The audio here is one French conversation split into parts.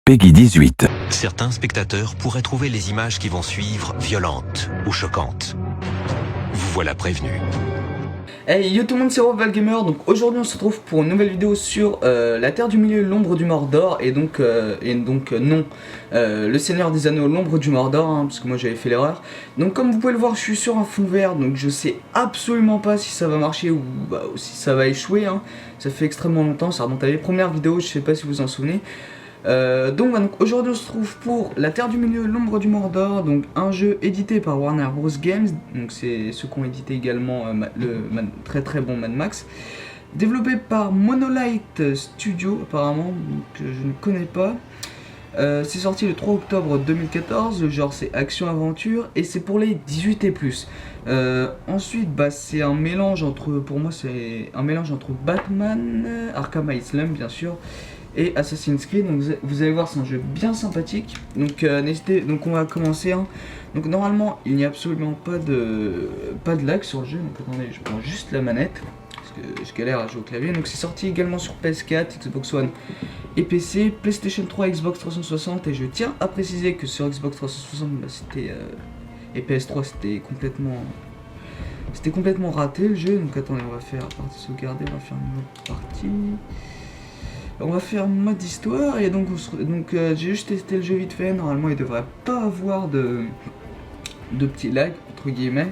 Peggy 18. Certains spectateurs pourraient trouver les images qui vont suivre violentes ou choquantes. Vous voilà prévenu. Hey yo tout le monde, c'est Valgamer. Donc aujourd'hui on se retrouve pour une nouvelle vidéo sur la Terre du Milieu, l'ombre du Mordor. Et donc non, le Seigneur des Anneaux, l'ombre du Mordor, hein, parce que moi j'avais fait l'erreur. Donc comme vous pouvez le voir, je suis sur un fond vert, donc je sais absolument pas si ça va marcher ou si ça va échouer, hein. Ça fait extrêmement longtemps, ça remonte à les premières vidéos, je sais pas si vous en souvenez. Donc aujourd'hui on se trouve pour La Terre du Milieu, l'ombre du Mordor, donc un jeu édité par Warner Bros Games, donc c'est ceux qui ont édité également très bon Mad Max, développé par Monolith Studio apparemment, que je ne connais pas. C'est sorti le 3 octobre 2014, le genre c'est action-aventure et c'est pour les 18 et plus. Ensuite c'est un mélange entre, pour moi c'est un mélange entre Batman, Arkham Asylum bien sûr, et Assassin's Creed. Donc vous allez voir, c'est un jeu bien sympathique. Donc n'hésitez, donc on va commencer, hein. Donc normalement il n'y a absolument pas de lag sur le jeu. Donc attendez, je prends juste la manette parce que je galère à jouer au clavier. Donc c'est sorti également sur PS4, Xbox One et PC, PlayStation 3, Xbox 360. Et je tiens à préciser que sur Xbox 360 c'était et PS3 c'était complètement raté le jeu. Donc attendez, on va faire partie sauvegarder, on va faire une autre partie. On va faire mode histoire et donc, j'ai juste testé le jeu vite fait. Normalement il devrait pas avoir de petits lags entre guillemets.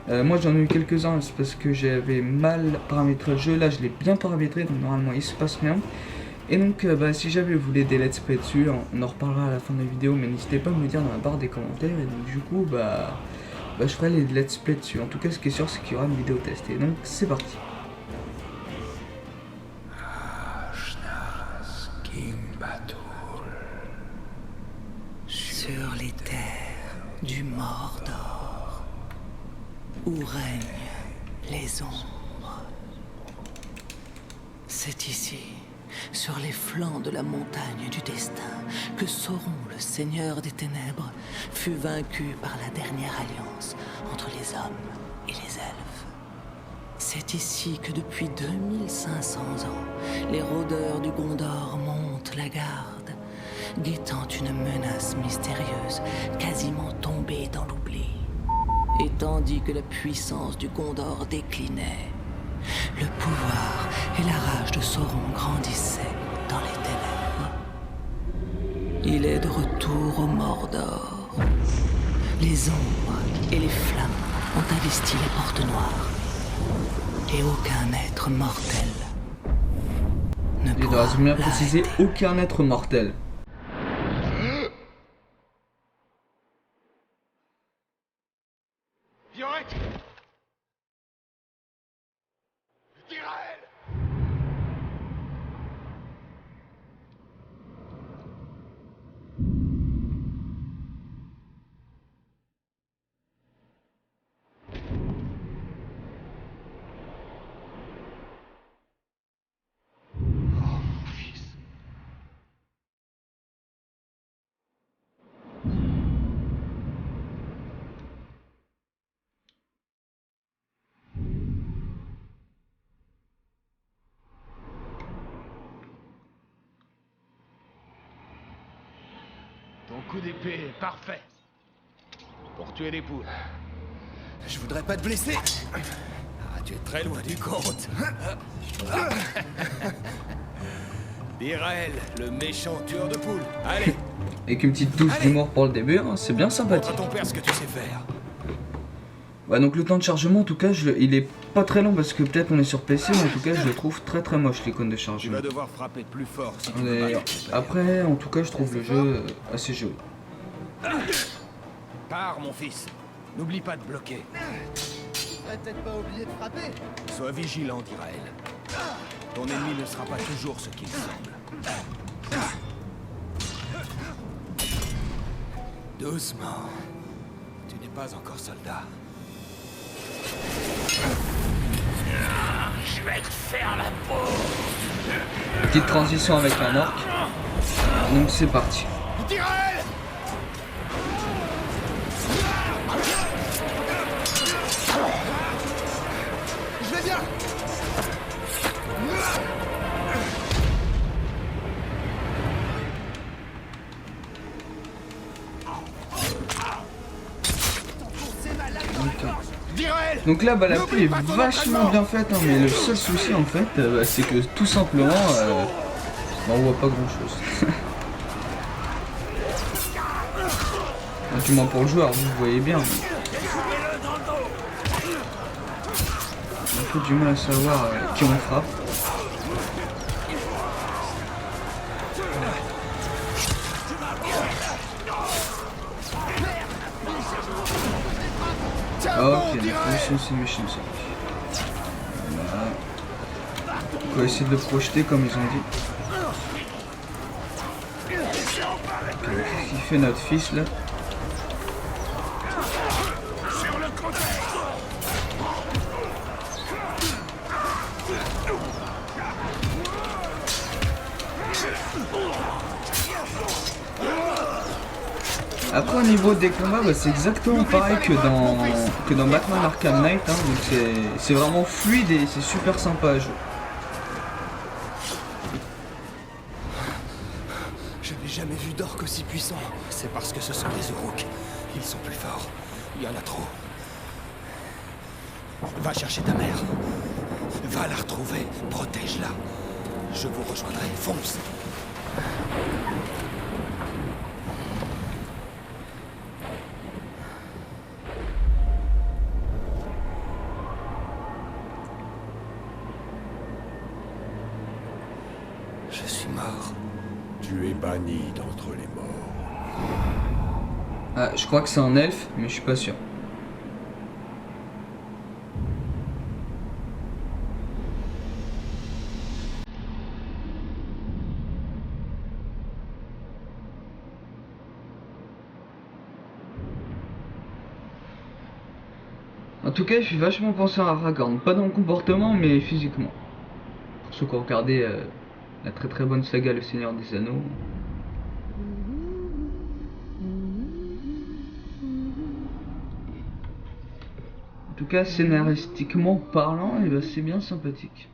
Moi j'en ai eu quelques-uns, c'est parce que j'avais mal paramétré le jeu. Là je l'ai bien paramétré, donc normalement il se passe rien. Et donc si jamais vous voulez des let's play dessus, on en reparlera à la fin de la vidéo, mais n'hésitez pas à me le dire dans la barre des commentaires. Et donc du coup je ferai les let's play dessus. En tout cas ce qui est sûr c'est qu'il y aura une vidéo testée. Donc c'est parti. Sur les terres du Mordor, où règnent les ombres. C'est ici, sur les flancs de la montagne du destin, que Sauron, le Seigneur des Ténèbres, fut vaincu par la dernière alliance entre les hommes et les elfes. C'est ici que depuis 2500 ans, les rôdeurs du Gondor montent la garde, guettant une menace mystérieuse, quasiment tombée dans l'oubli. Et tandis que la puissance du Gondor déclinait, le pouvoir et la rage de Sauron grandissaient dans les ténèbres. Il est de retour au Mordor. Les ombres et les flammes ont investi les portes noires. Et aucun être mortel ne Il pourra doit bien préciser aucun être mortel. Violette! Tirael! Ton coup d'épée est parfait pour tuer les poules. Je voudrais pas te blesser. Ah, tu es très loin du compte. Birael, le méchant tueur de poules. Allez, Avec une petite touche d'humour pour le début, hein, c'est bien montre sympathique. à ton père ce que tu sais faire. Ouais, donc le temps de chargement en tout cas il est pas très long parce que peut-être on est sur PC, mais en tout cas je le trouve très moche l'icône de Tu chargement. vas devoir frapper plus fort si tu veux Et battre ton père. après en tout cas je trouve le jeu assez joli. Pars, mon fils. N'oublie pas de bloquer. Peut-être pas oublié de frapper. Sois vigilant, Dirael. Ton ennemi ne sera pas toujours ce qu'il semble. Doucement. Tu n'es pas encore soldat. Je vais te faire la peau. Petite transition avec un orc. Donc c'est parti. Tirael! Je vais bien. d'Iraël. Donc là, bah, la pluie est vachement bien faite, hein, mais le seul souci en fait, bah, c'est que tout simplement, bah, on voit pas grand chose. Du moins pour le joueur, vous voyez bien. Mais... un peu du mal à savoir qui on frappe. Ok, position simulation. Voilà. On va essayer de le projeter comme ils ont dit. Qu'est-ce qu'il fait notre fils là? Après au niveau des combats, bah, c'est exactement pareil que dans Batman Arkham Knight, hein, donc c'est vraiment fluide et c'est super sympa à jouer. Je n'ai jamais vu d'orques aussi puissants. C'est parce que ce sont les Uruk. Ils sont plus forts. Il y en a trop. Va chercher ta mère. Va la retrouver. Protège-la. Je vous rejoindrai. Fonce. Je suis mort. Tu es banni d'entre les morts. Ah, je crois que c'est un elfe, mais je suis pas sûr. En tout cas, il fait vachement penser à Aragorn, pas dans le comportement, mais physiquement. Pour ceux qui ont regardé la très très bonne saga Le Seigneur des Anneaux. En tout cas, scénaristiquement parlant, eh ben, c'est bien sympathique.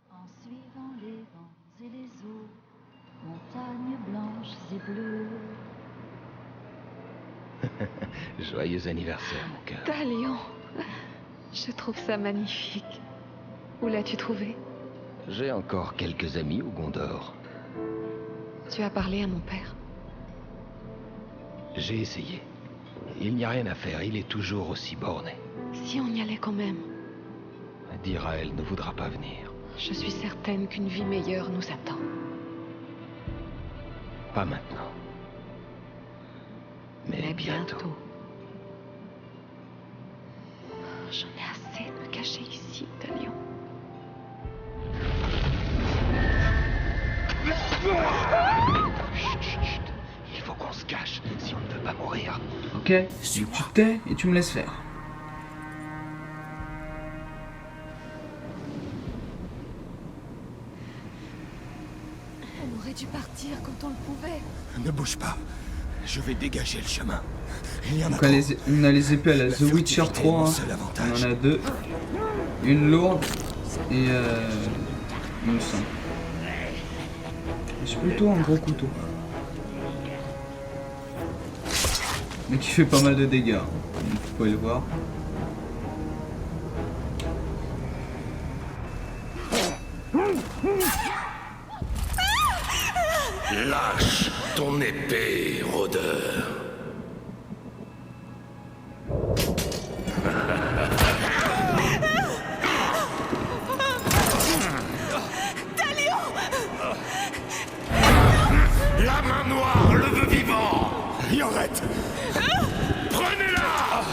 En suivant les vents et les eaux, montagnes blanches et bleues. Joyeux anniversaire, mon cœur. Talion, je trouve ça magnifique. Où l'as-tu trouvé? J'ai encore quelques amis au Gondor. Tu as parlé à mon père? J'ai essayé. Il n'y a rien à faire, il est toujours aussi borné. Si on y allait quand même. D'Iraël ne voudra pas venir. Je suis certaine qu'une vie meilleure nous attend. Pas maintenant. Mais bientôt. J'en ai assez de me cacher ici, Talion. Chut, chut, chut. Il faut qu'on se cache si on ne veut pas mourir. Ok, tu te tais et tu me laisses faire. On aurait dû partir quand on le pouvait. Ne bouge pas. Je vais dégager le chemin. Il y en a Donc trop. on a les épées à la The Witcher 3, hein. On en a deux. Une lourde et il me semble. C'est plutôt un gros couteau. Mais qui fait pas mal de dégâts, hein. Donc, vous pouvez le voir. Lâche ton épée, rôdeur. La main noire le veut vivant. Yorette. Prenez-la.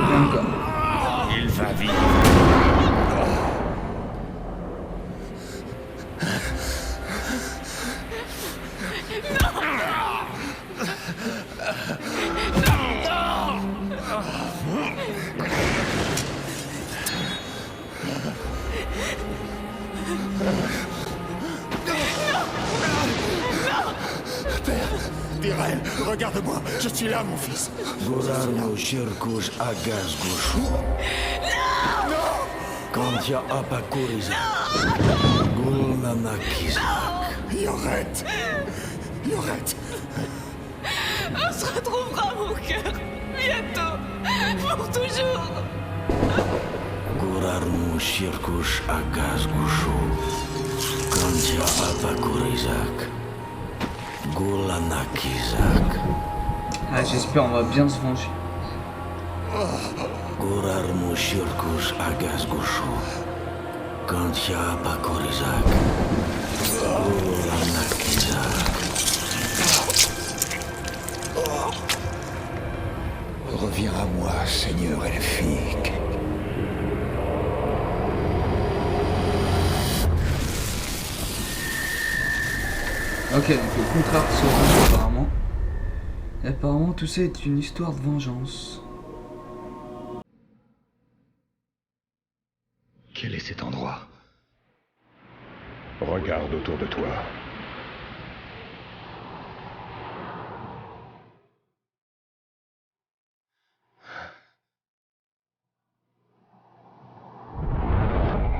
Et encore. Il va vivre. Tyrell, regarde-moi, je suis là, mon fils. Gurarno Shirkush Agasgushu. Non! Kantia Apakuriza. Gulnanakizak. Yorette. Yorette. On se retrouvera, mon cœur. Bientôt. Pour toujours. Gurarno Shirkush Agasgushu. Kantia Apakurizak. Gulnanakizak. Ah, j'espère on va bien se venger. Gurarno Shirkush Agasgushu. Kantia Apakurizak. Gulnanakizak. Reviens à moi, Seigneur elfique. Ok, donc le contraire de Sauron apparemment. Et apparemment tout ça est une histoire de vengeance. Quel est cet endroit? Regarde autour de toi.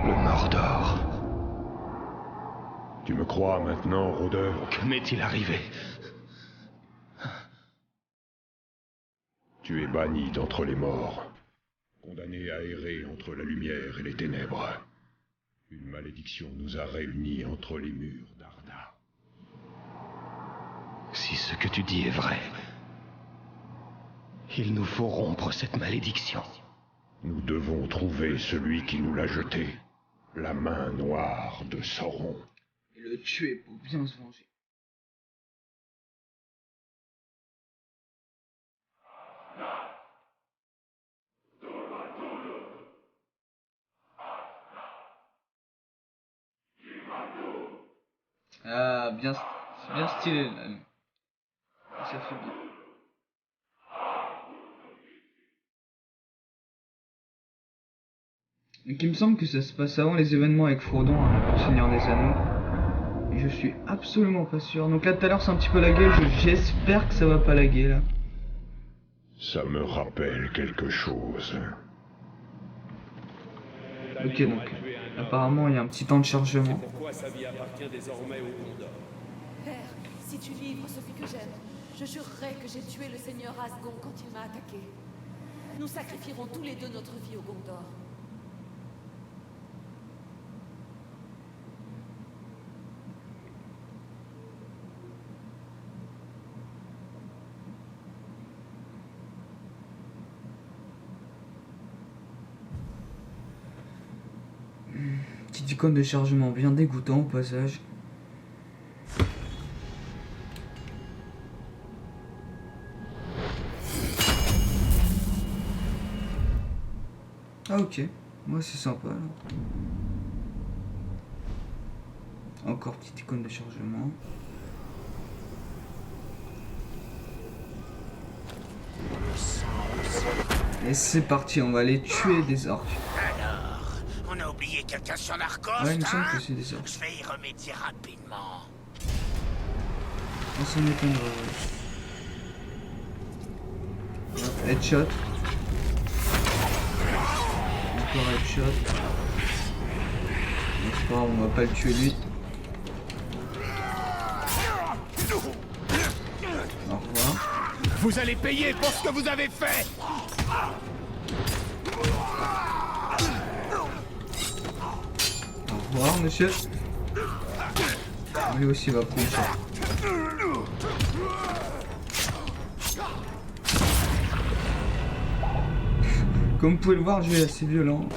Le Mordor. Tu me crois maintenant, rôdeur? Que m'est-il arrivé? Tu es banni d'entre les morts, condamné à errer entre la lumière et les ténèbres. Une malédiction nous a réunis entre les murs d'Arda. Si ce que tu dis est vrai, il nous faut rompre cette malédiction. Nous devons trouver celui qui nous l'a jeté, la main noire de Sauron. Et le tuer pour bien se venger. Ah, bien, c'est bien stylé là. Ça fait bien. Donc il me semble que ça se passe avant les événements avec Frodon, hein, pour le Seigneur des Anneaux. Et je suis absolument pas sûr. Donc là tout à l'heure c'est un petit peu lagué, j'espère que ça va pas laguer là. Ça me rappelle quelque chose. Ok, donc apparemment il y a un petit temps de chargement. Pourquoi sa vie appartient désormais au Gondor? Père, si tu livres celui que j'aime, je jurerai que j'ai tué le seigneur Asgon quand il m'a attaqué. Nous sacrifierons tous les deux notre vie au Gondor. Petite icône de chargement bien dégoûtant au passage. Ah ok, moi c'est sympa là. Encore petite icône de chargement. Et c'est parti, on va aller tuer des orques. Alors, on a oublié quelqu'un sur l'Arcos, Ouais, il me semble hein? que c'est des orques. Je vais y remédier rapidement. On s'en étonnerait. Headshot. Encore headshot. C'est pas grave, on va pas le tuer lui. Au revoir. Vous allez payer pour ce que vous avez fait! Au revoir, monsieur. Lui aussi va prendre ça. Comme vous pouvez le voir, le jeu est assez violent.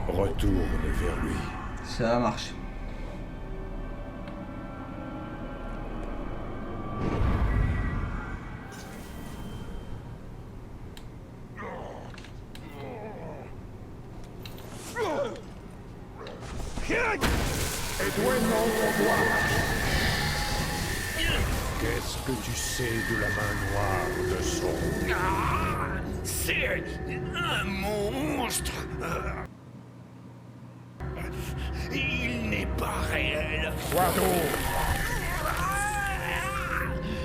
Retourne vers lui. Ça marche. Qu'est-ce que tu sais de la main noire de Sauron? C'est un monstre. Il n'est pas réel. Quoi d'autre?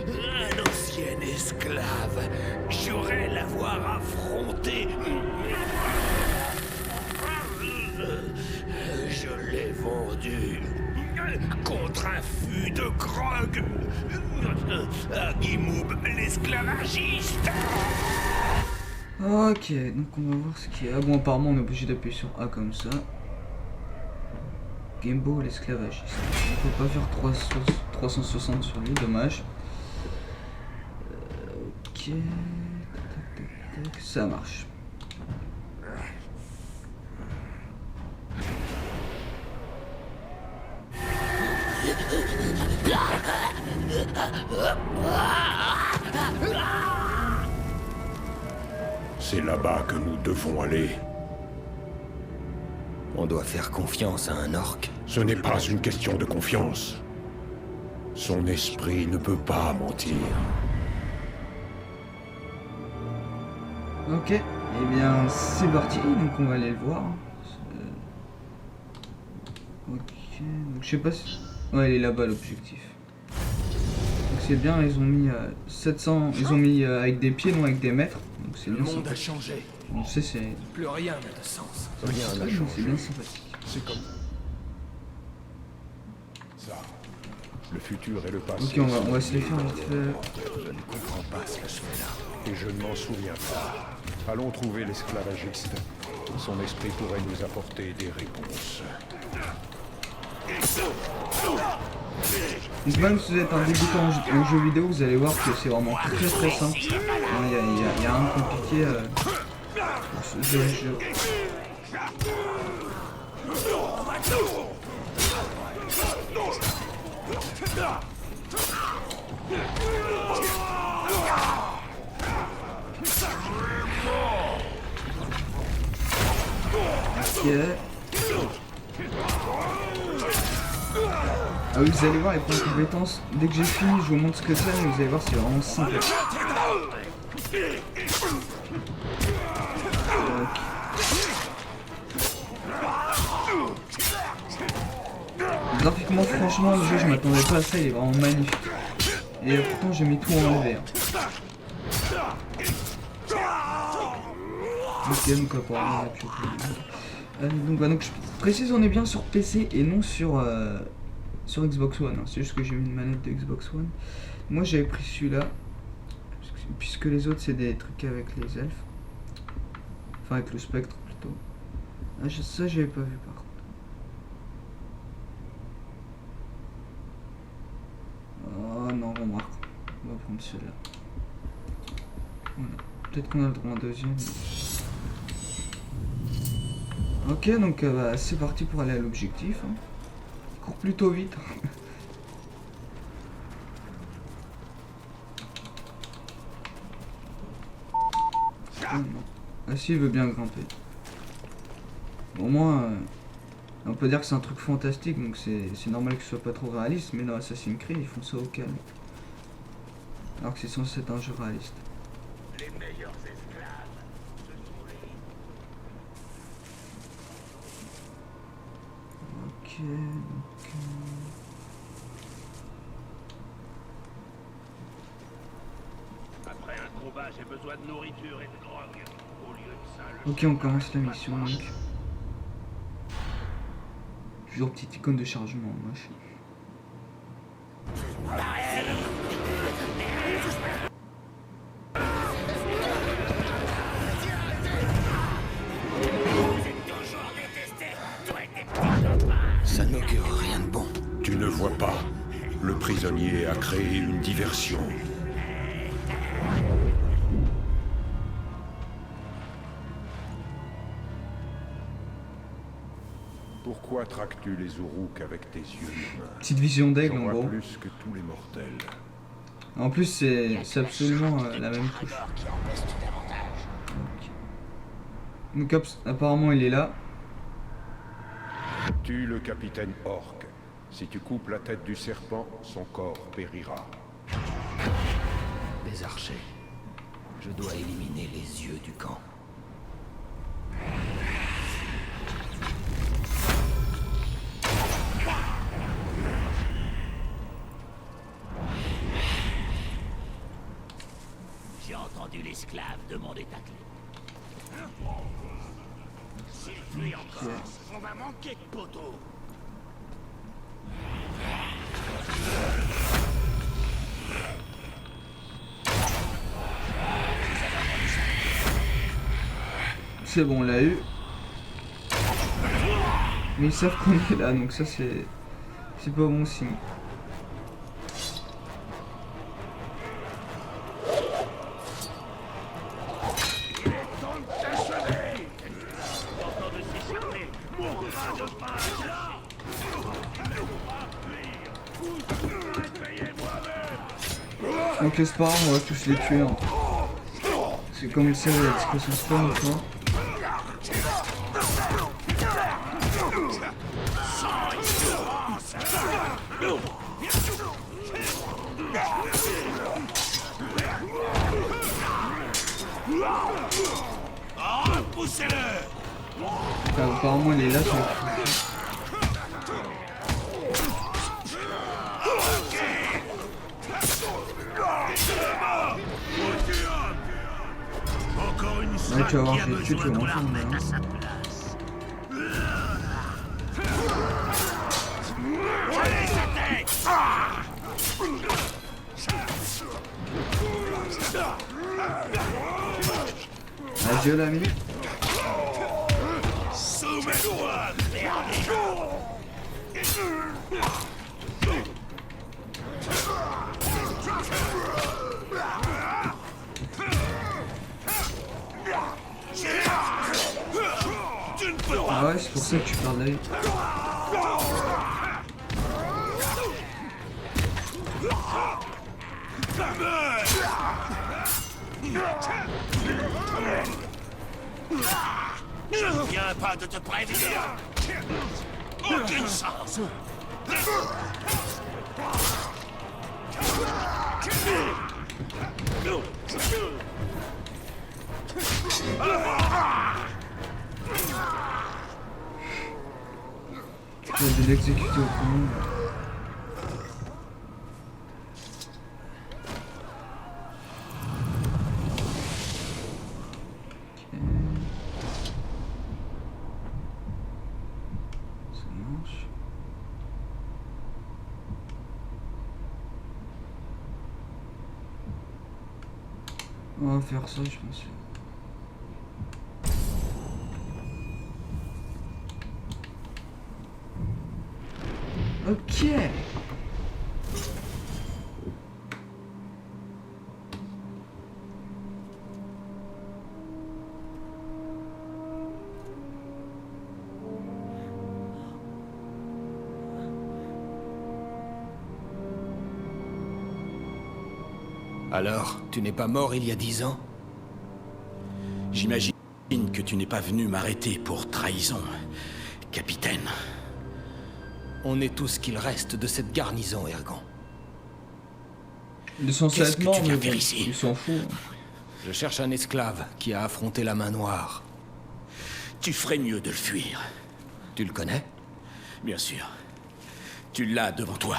Un ancien esclave. J'aurais l'avoir affronté. Je l'ai vendu contre un fût de grog à Guimoub, l'esclavagiste. Ok, donc on va voir ce qu'il y a. Bon, apparemment on est obligé d'appuyer sur A comme ça. Gimbo l'esclavagiste. On peut pas faire 360 sur lui, dommage. Ok. Ça marche. C'est là-bas que nous devons aller. On doit faire confiance à un orc. Ce n'est pas une question de confiance. Son esprit ne peut pas mentir. Ok, et bien c'est parti, donc on va aller le voir. Ok, donc je sais pas si... Ouais, il est là-bas l'objectif. Donc c'est bien, ils ont mis 700, ils ont mis avec des pieds, non avec des mètres. Donc c'est bien. Le monde a changé. On sait, c'est... Plus rien n'a de sens. Rien n'a changé. C'est bien sympathique. C'est comme... ça. Le futur et le passé. Ok, on va se les faire vite fait. Je ne comprends pas ce que je fais là. Et je ne m'en souviens pas. Allons trouver l'esclavagiste. Son esprit pourrait nous apporter des réponses. Donc même si vous êtes un débutant en jeu vidéo, vous allez voir que c'est vraiment très simple. Il y a rien de compliqué pour ce jeu. Ok. Ah oui, vous allez voir les points de compétences. Dès que j'ai fini, je vous montre ce que c'est, mais vous allez voir, c'est vraiment simple. Graphiquement, franchement, le jeu, je m'attendais pas à ça, il est vraiment magnifique. Et pourtant, j'ai mis tout en vert. Ok, donc apparemment, donc je précise, on est bien sur PC et non sur Xbox One. Hein. C'est juste que j'ai mis une manette de Xbox One. Moi, j'avais pris celui-là, puisque les autres, c'est des trucs avec les elfes. Enfin, avec le spectre, plutôt. Ah, ça, j'avais pas vu, par contre. Oh non, remarque. On va prendre celui-là. Voilà. Peut-être qu'on a le droit à un deuxième. Ok, donc bah, c'est parti pour aller à l'objectif. Hein. Il court plutôt vite. Ah, si, il veut bien grimper. Bon, moi, on peut dire que c'est un truc fantastique, donc c'est normal que ce soit pas trop réaliste, mais dans Assassin's Creed, ils font ça au calme. Alors que c'est censé être un jeu réaliste. Les meilleurs esclaves, ce sont les... Ok, donc... Après un combat, j'ai besoin de nourriture et de drogue. Au lieu de ça, le... Ok, on commence la mission, donc. Toujours petite icône de chargement, moche. Ça n'augure rien de bon. Tu ne vois pas. Le prisonnier a créé une diversion. Pourquoi traques-tu les Uruk avec tes yeux humains? Petite vision d'aigle en gros. Plus que tous les mortels. En plus c'est absolument la même touche. Donc apparemment il est là. Tue le capitaine Orc. Si tu coupes la tête du serpent, son corps périra. les archers. Je dois éliminer les yeux du camp. J'ai entendu l'esclave demander ta clé. S'il fuit encore, on va manquer de poteaux. C'est bon, on l'a eu. Mais ils savent qu'on est là, donc ça c'est pas bon signe. Donc c'est pas grave, on va tous les tuer. Hein. C'est comme le sait, il y a discrétion spawn maintenant. Apparemment il est là, ça va être ouais, tu vas voir, je vais tuer, tu vas m'entendre. Adieu l'ami. Ah ouais, c'est pour ça que tu perds l'œil. Je ne viens pas de te prévenir. Aucune chance. Il y a de l'exécuter au premier. On va faire ça, je pense. Ok. Alors, tu n'es pas mort il y a 10 ans? J'imagine que tu n'es pas venu m'arrêter pour trahison, capitaine. On est tout ce qu'il reste de cette garnison, Ergan. Ils sont censés être morts, tu viens mais faire bon, ici? ils s'en foutent. Je cherche un esclave qui a affronté la main noire. Tu ferais mieux de le fuir. Tu le connais? Bien sûr. Tu l'as devant toi.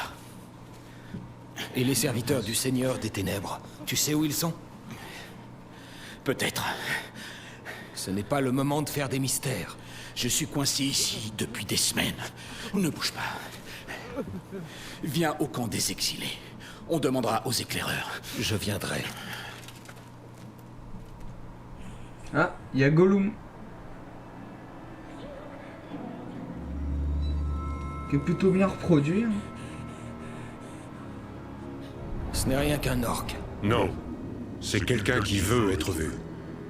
Et les serviteurs du Seigneur des Ténèbres, tu sais où ils sont? Peut-être. Ce n'est pas le moment de faire des mystères. Je suis coincé ici depuis des semaines. Ne bouge pas. Viens au camp des exilés. On demandera aux éclaireurs. Je viendrai. Ah, il y a Gollum. Qui est plutôt bien reproduit. Hein. Ce n'est rien qu'un orc. Non. C'est quelqu'un qui veut être vu.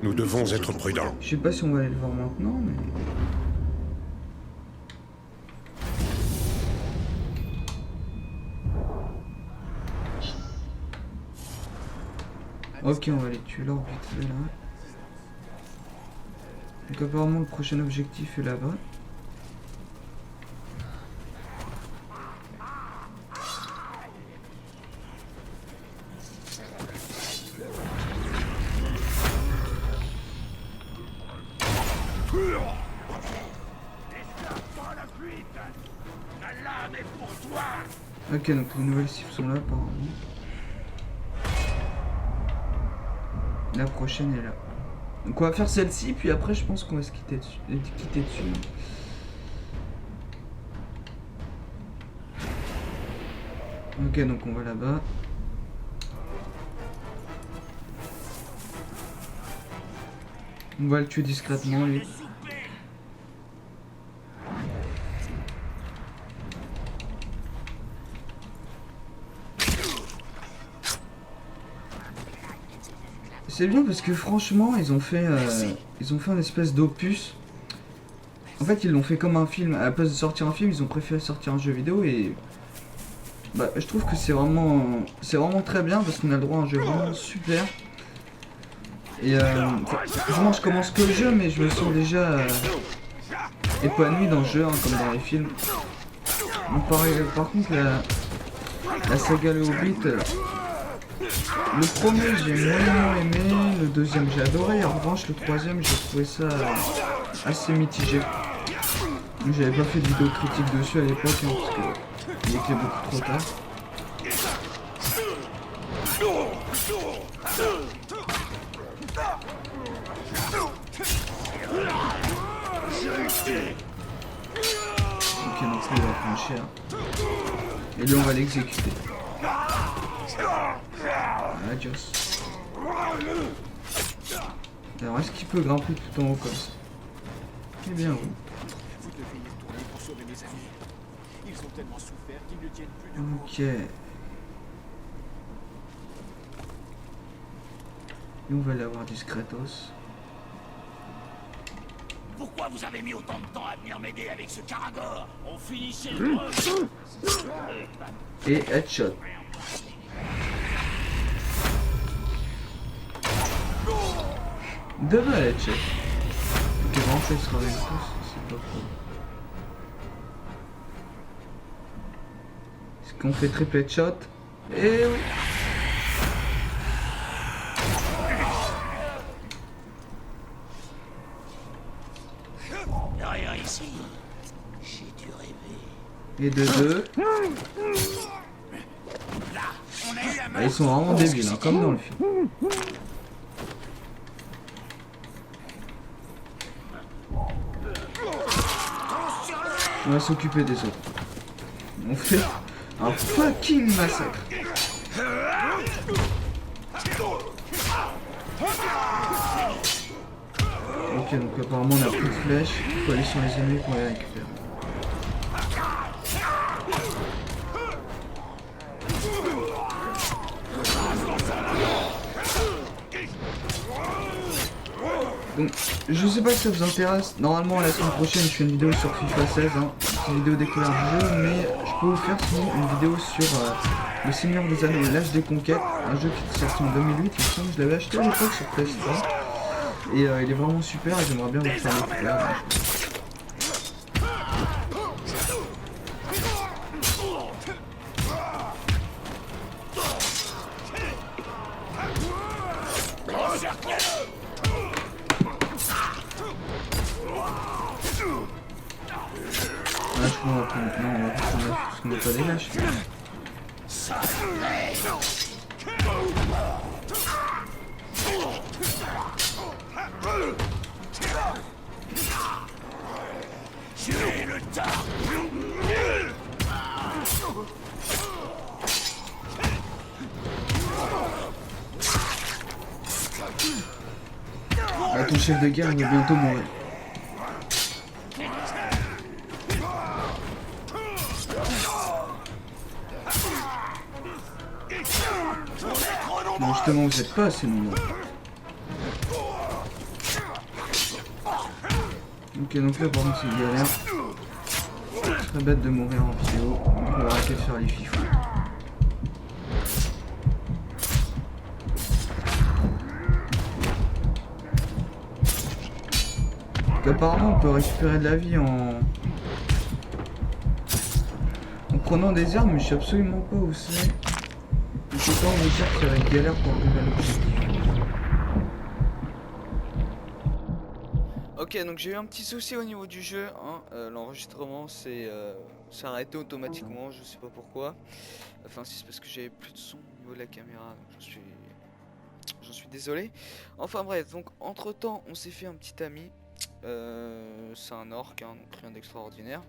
Nous devons être prudents. Je sais pas si on va aller le voir maintenant, mais... Ok, on va les tuer là, vite fait là. Donc apparemment le prochain objectif est là-bas. Ok, donc les nouvelles cibles sont là apparemment. La prochaine est là. Donc on va faire celle-ci, puis après je pense qu'on va se quitter dessus. Ok, donc on va là-bas. On va le tuer discrètement lui. C'est bien parce que franchement ils ont fait une espèce d'opus. En fait ils l'ont fait comme un film. À la place de sortir un film, ils ont préféré sortir un jeu vidéo et bah, je trouve que c'est vraiment très bien parce qu'on a le droit à un jeu vraiment super. Et franchement je commence que le jeu mais je me sens déjà épanoui dans le jeu hein, comme dans les films. Donc, par contre la saga Le Hobbit, le premier j'ai moyennement aimé, le deuxième j'ai adoré, en revanche le troisième j'ai trouvé ça assez mitigé. J'avais pas fait de vidéo critique dessus à l'époque hein, parce qu'il était beaucoup trop tard. Ok, donc lui il va prendre cher. Et lui on va l'exécuter. Adios. Alors est-ce qu'il peut grimper tout en haut comme ça? Eh bien oui. Vous devez y retourner pour sauver mes amis. Ils ont tellement souffert qu'ils ne tiennent plus debout. Ok. Et on va l'avoir discretos. Pourquoi vous avez mis autant de temps à venir m'aider avec ce Karagor? On finissait le Et headshot. Double headshot. Ok, vraiment ça il sera avec tous, c'est pas cool. Est-ce qu'on fait triple headshot? Et oui. Rien ici. J'ai dû rêver. Et de deux. Ah, ils sont vraiment débiles, hein, comme dans le film. On va s'occuper des autres. On fait un fucking massacre. Ok, donc apparemment on a plus de flèches. Il faut aller sur les ennemis pour les récupérer. Donc, je sais pas si ça vous intéresse. Normalement, la semaine prochaine, je fais une vidéo sur FIFA 16, hein, une vidéo découverte du jeu, mais je peux vous faire sinon une vidéo sur Le Seigneur des Anneaux, l'Âge des Conquêtes, un jeu qui est sorti en 2008. Il me semble que je l'avais acheté à l'époque sur PS3. Et il est vraiment super et j'aimerais bien vous faire découvrir. Là, je crois qu'on va prendre. Non, on va prendre la parce qu'on n'a pas des lâches. J'ai le temps. Ah, ton chef de guerre il va bientôt mourir. Non, justement, vous êtes pas assez nombreux. Ok, donc là, par contre, c'est galère. Ce serait bête de mourir en vidéo. On va arrêter de faire les fifous. Donc, apparemment, on peut récupérer de la vie en prenant des armes, mais je sais absolument pas où c'est. Je peux pas vous dire que ça va être galère pour arriver à l'objectif. Ok, donc j'ai eu un petit souci au niveau du jeu, hein. L'enregistrement s'est s'est arrêté automatiquement, je sais pas pourquoi. Enfin si c'est parce que j'avais plus de son au niveau de la caméra, donc j'en suis désolé. Enfin bref, donc entre temps on s'est fait un petit ami. C'est un orc, hein, donc rien d'extraordinaire.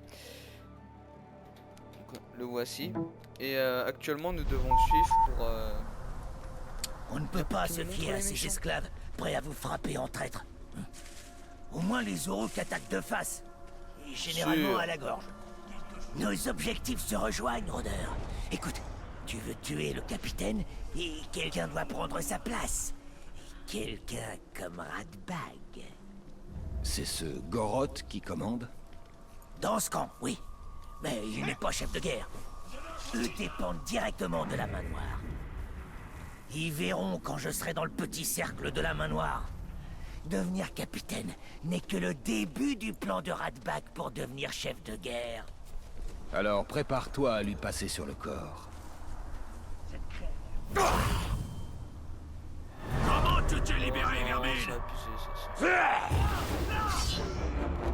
Le voici. Et actuellement nous devons le suivre pour... On ne peut pas se fier à ces esclaves prêts à vous frapper en traître. Au moins les Uruk attaquent de face. Et généralement à la gorge. Nos objectifs se rejoignent, rôdeur. Écoute, tu veux tuer le capitaine et quelqu'un doit prendre sa place. Quelqu'un comme Radbag. C'est ce Goroth qui commande? Dans ce camp, oui. Mais il n'est pas chef de guerre. Eux dépendent directement de la main noire. Ils verront quand je serai dans le petit cercle de la main noire. Devenir capitaine n'est que le début du plan de Radbag pour devenir chef de guerre. Alors prépare-toi à lui passer sur le corps. Comment tu t'es libéré, Vermine?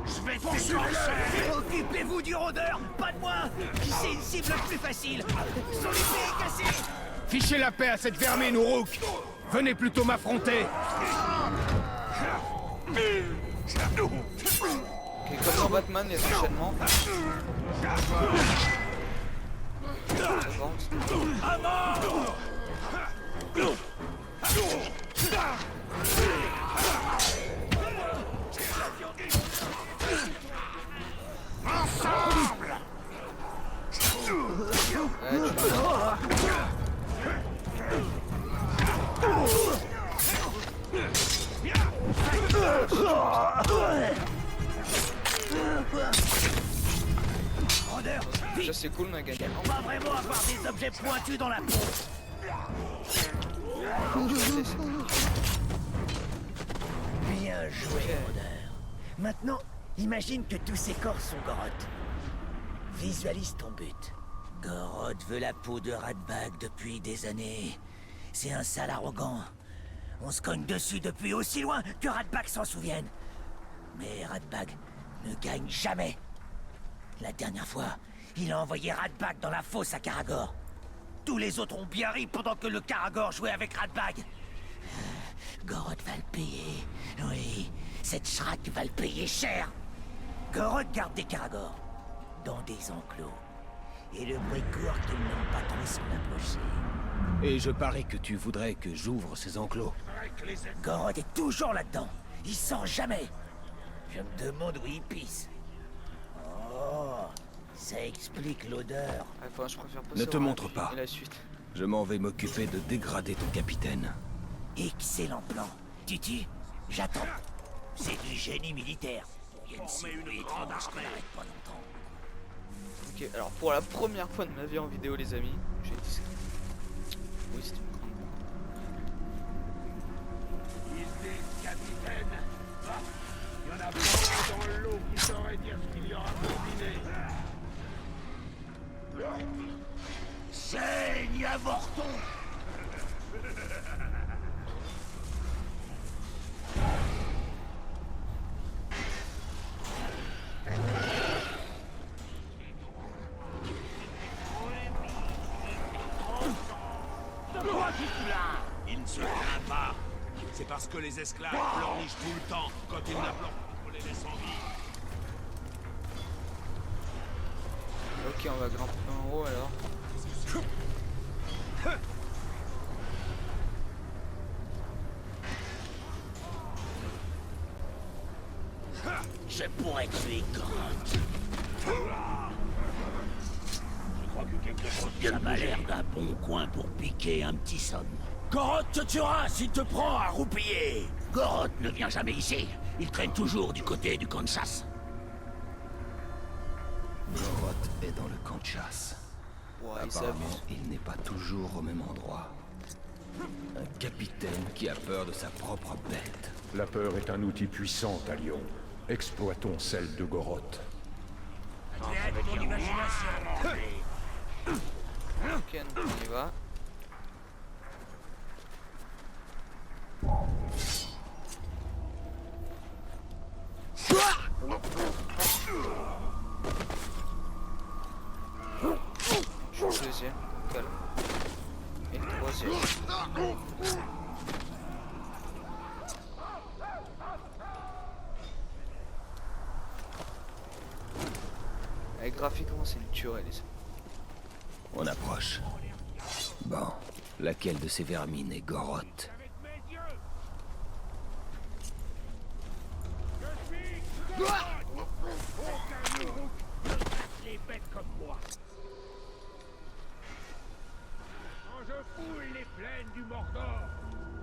Je vais te occupez-vous du rôdeur, pas de moi. C'est une cible plus facile. Son épée est cassée. Fichez la paix à cette vermine, Uruk. Venez plutôt m'affronter. Ok, comme dans Batman, les enchaînements. À mort. Ensemble. Ça c'est cool, on a gagné. J'aime pas vraiment avoir des objets pointus dans la peau. Bien joué, rôdeur. Maintenant, imagine que tous ces corps sont Goroth. Visualise ton but. Goroth veut la peau de Radbag depuis des années. C'est un sale arrogant. On se cogne dessus depuis aussi loin que Radbag s'en souvienne. Mais Radbag ne gagne jamais. La dernière fois, il a envoyé Radbag dans la fosse à Karagor. Tous les autres ont bien ri pendant que le Karagor jouait avec Radbag. Goroth va le payer. Oui, cette Shrek va le payer cher. Goroth garde des Karagor dans des enclos. Et le bruit court qu'ils n'ont pas trop s'en approcher. Et je parie que tu voudrais que j'ouvre ces enclos. Goroth est toujours là-dedans. Il sort jamais. Je me demande où il pisse. Oh, ça explique l'odeur. Enfin, je préfère pas Ne te savoir montre pas. la suite. Je m'en vais m'occuper de dégrader ton capitaine. Excellent plan. Tutu, j'attends. C'est du génie militaire. Il y a une cible étrange qui n'arrête pas longtemps. Ok, alors pour la première fois de ma vie en vidéo, les amis, j'ai dit ça. Oui, c'est une grande. Il dit capitaine. Ah, il y en a pas dans l'eau qui saurait dire ce qu'il y aura combiné. Saigne, avorton. Il ne se plaint pas. C'est parce que les esclaves pleurnichent tout le temps quand ils n'implorent qu'on les laisse en vie. Ok, on va grimper en haut alors. Je pourrais tuer Goroth. Je crois que quelque chose Ça m'a l'air d'un bon coin pour piquer un petit somme. Goroth te tuera s'il te prend à roupiller. Goroth ne vient jamais ici. Il traîne toujours du côté du camp de chasse. Goroth est dans le camp de chasse. Ouais, apparemment, il n'est pas toujours au même endroit. Un capitaine qui a peur de sa propre bête. La peur est un outil puissant, Talion. Exploitons celle de Goroth. Ton imagination. Ok, donc on y va. Et le troisième. Et graphiquement, c'est une tuerie, les amis. On approche. Bon, laquelle de ces vermines est Goroth? Les bêtes comme moi. Quand je fouille les plaines du Mordor,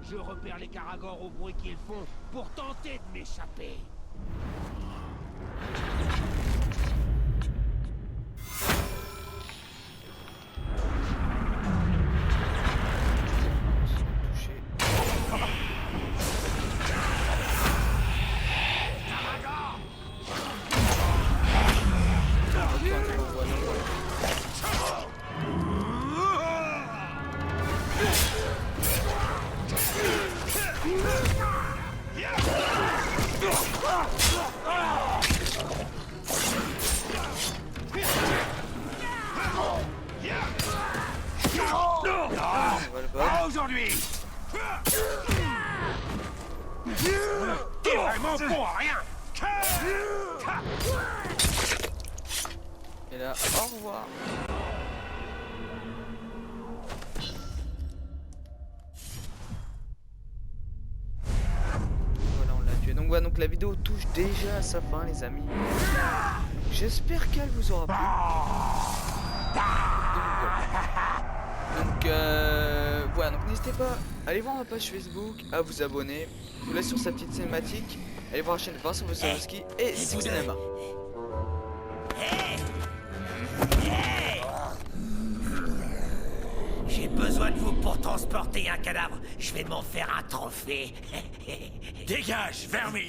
je repère les Caragors au bruit qu'ils font pour tenter de m'échapper. Pas aujourd'hui. T'es vraiment bon à rien. Et là, au revoir. Voilà, on l'a tué. Donc voilà, donc la vidéo touche déjà à sa fin, les amis. J'espère qu'elle vous aura plu. Donc voilà, donc n'hésitez pas à aller voir ma page Facebook, à vous abonner, vous laisse sur sa petite cinématique, allez voir la chaîne Vincent Wojciechowski et Six Cinema. J'ai besoin de vous pour transporter un cadavre. Je vais m'en faire un trophée. Dégage, vermine!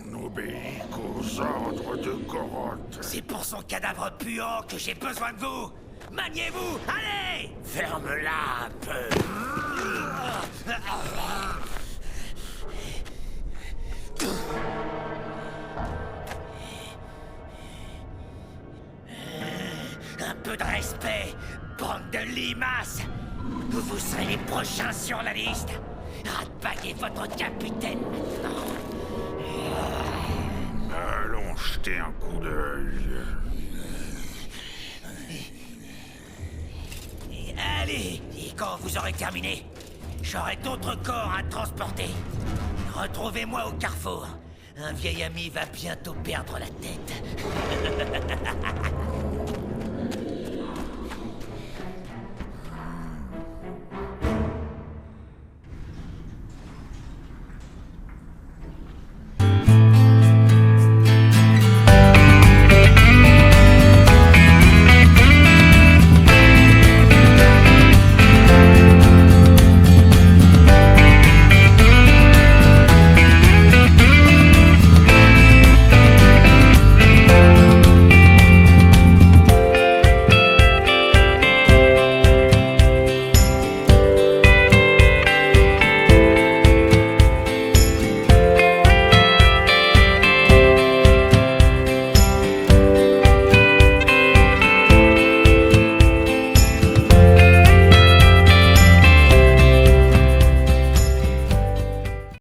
N'obéis qu'aux ordres de Goroth. C'est pour son cadavre puant que j'ai besoin de vous. Maniez-vous, allez! Ferme-la un peu. Un peu de respect, bande de limaces. Vous serez les prochains sur la liste. Ratbag est votre capitaine maintenant. Allons jeter un coup d'œil. Allez, et quand vous aurez terminé, j'aurai d'autres corps à transporter. Retrouvez-moi au carrefour. Un vieil ami va bientôt perdre la tête.